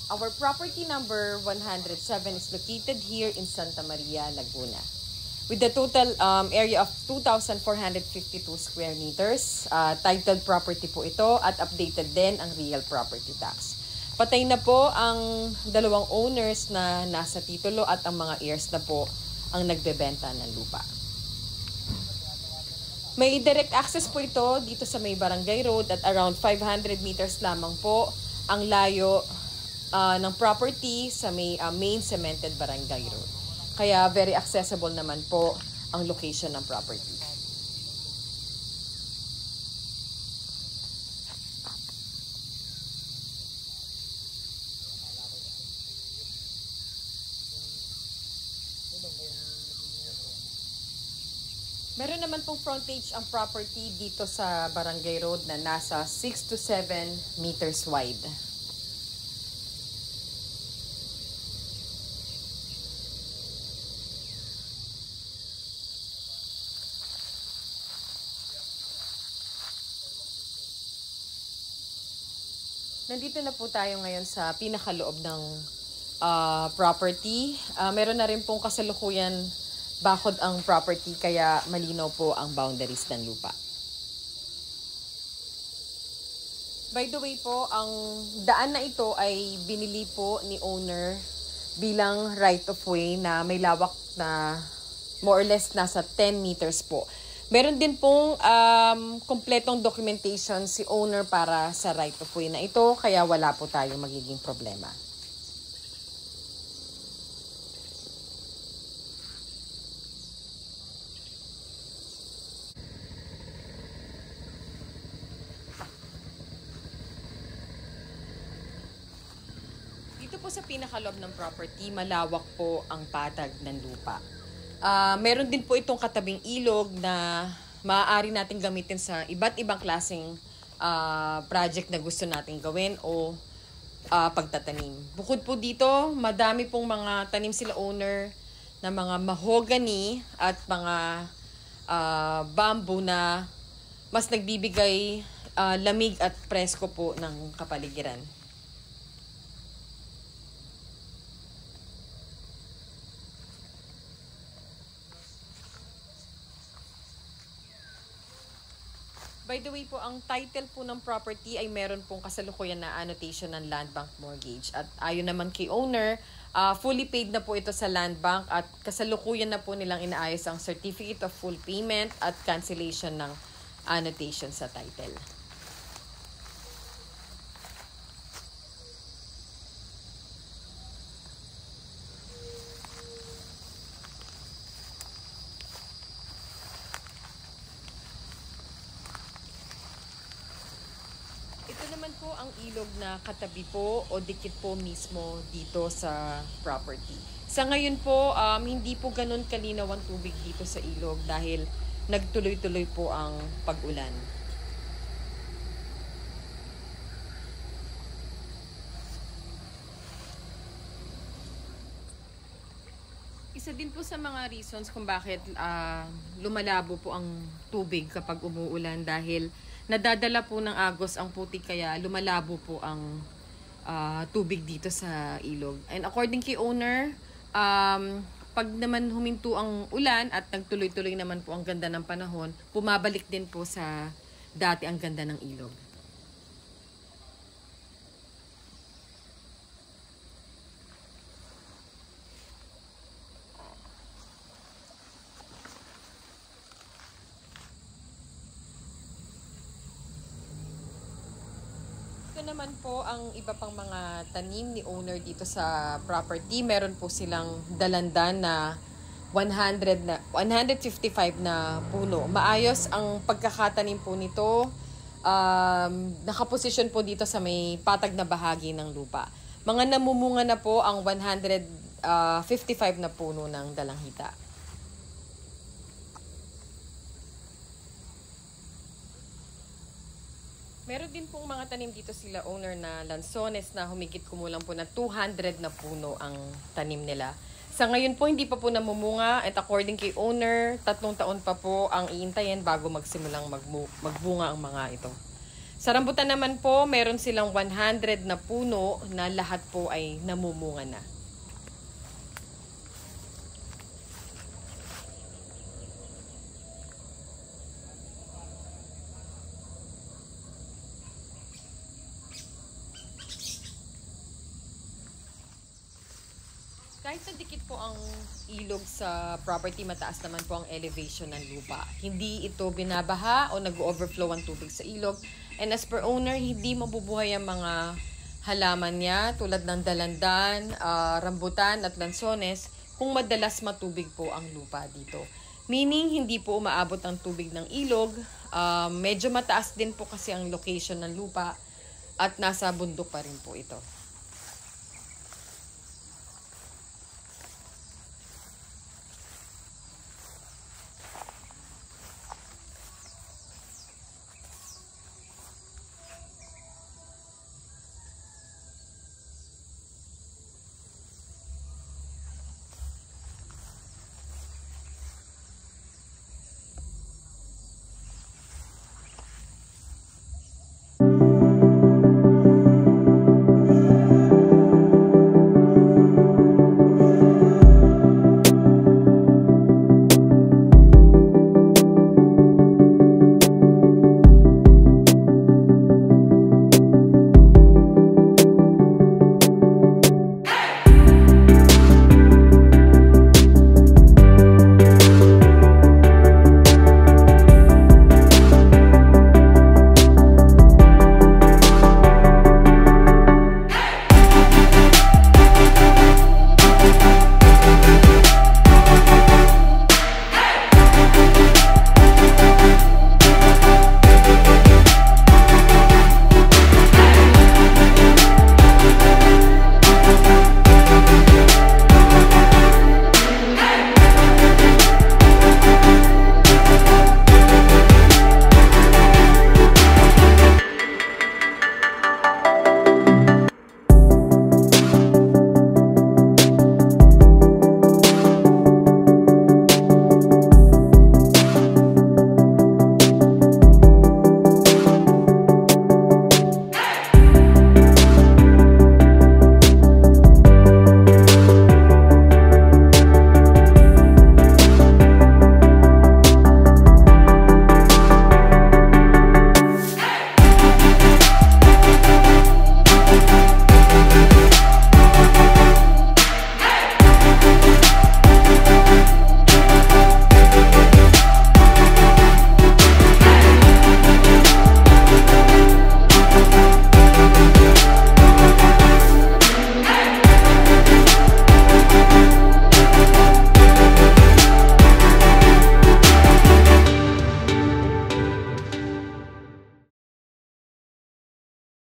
Our property number 107 is located here in Santa Maria, Laguna. With the total area of 2,452 square meters, titled property po ito at updated din ang real property tax. Patay na po ang dalawang owners na nasa titulo at ang mga heirs na po ang nagbebenta ng lupa. May direct access po ito dito sa may Barangay Road at around 500 meters lamang po ang layo ng property sa may main cemented Barangay Road. Kaya very accessible naman po ang location ng property. Meron naman pong frontage ang property dito sa Barangay Road na nasa 6 to 7 meters wide. Nandito na po tayo ngayon sa pinakaloob ng property. Meron na rin pong kasalukuyan bakod ang property kaya malinaw po ang boundaries ng lupa. By the way po, ang daan na ito ay binili po ni owner bilang right of way na may lawak na more or less nasa 10 meters po. Meron din pong kompletong documentation si owner para sa right of way na ito, kaya wala po tayong magiging problema. Dito po sa pinakaloob ng property, malawak po ang patag ng lupa. Meron din po itong katabing ilog na maaari natin gamitin sa iba't ibang klaseng project na gusto natin gawin o pagtatanim. Bukod po dito, madami pong mga tanim sila owner na mga mahogany at mga bamboo na mas nagbibigay lamig at presko po ng kapaligiran. By the way po, ang title po ng property ay meron pong kasalukuyan na annotation ng Land Bank Mortgage. At ayon naman kay owner, fully paid na po ito sa Land Bank at kasalukuyan na po nilang inaayos ang Certificate of Full Payment at cancellation ng annotation sa title. Ito naman po ang ilog na katabi po o dikit po mismo dito sa property. Sa ngayon po, hindi po ganun kalinaw ang tubig dito sa ilog dahil nagtuloy-tuloy po ang pag-ulan. Isa din po sa mga reasons kung bakit lumalabo po ang tubig kapag umuulan dahil nadadala po ng agos ang putik kaya lumalabo po ang tubig dito sa ilog. And according kay owner, pag naman huminto ang ulan at nagtuloy-tuloy naman po ang ganda ng panahon, pumabalik din po sa dati ang ganda ng ilog. Ito naman po ang iba pang mga tanim ni owner dito sa property. Meron po silang dalandan na 155 na puno. Maayos ang pagkakatanim po nito. Nakaposisyon po dito sa may patag na bahagi ng lupa. Mga namumunga na po ang 155 na puno ng dalanghita. Meron din pong mga tanim dito sila owner na lansones na humigit kumulang po na 200 na puno ang tanim nila. Sa ngayon po hindi pa po namumunga at according kay owner, 3 taon pa po ang iintayin bago magsimulang magbunga ang mga ito. Sa rambutan naman po, meron silang 100 na puno na lahat po ay namumunga na. Kahit nadikit po ang ilog sa property, mataas naman po ang elevation ng lupa. Hindi ito binabaha o nag-overflow ang tubig sa ilog. And as per owner, hindi mabubuhay ang mga halaman niya tulad ng dalandan, rambutan at lansones kung madalas matubig po ang lupa dito. Meaning, hindi po umaabot ang tubig ng ilog. Medyo mataas din po kasi ang location ng lupa at nasa bundok pa rin po ito.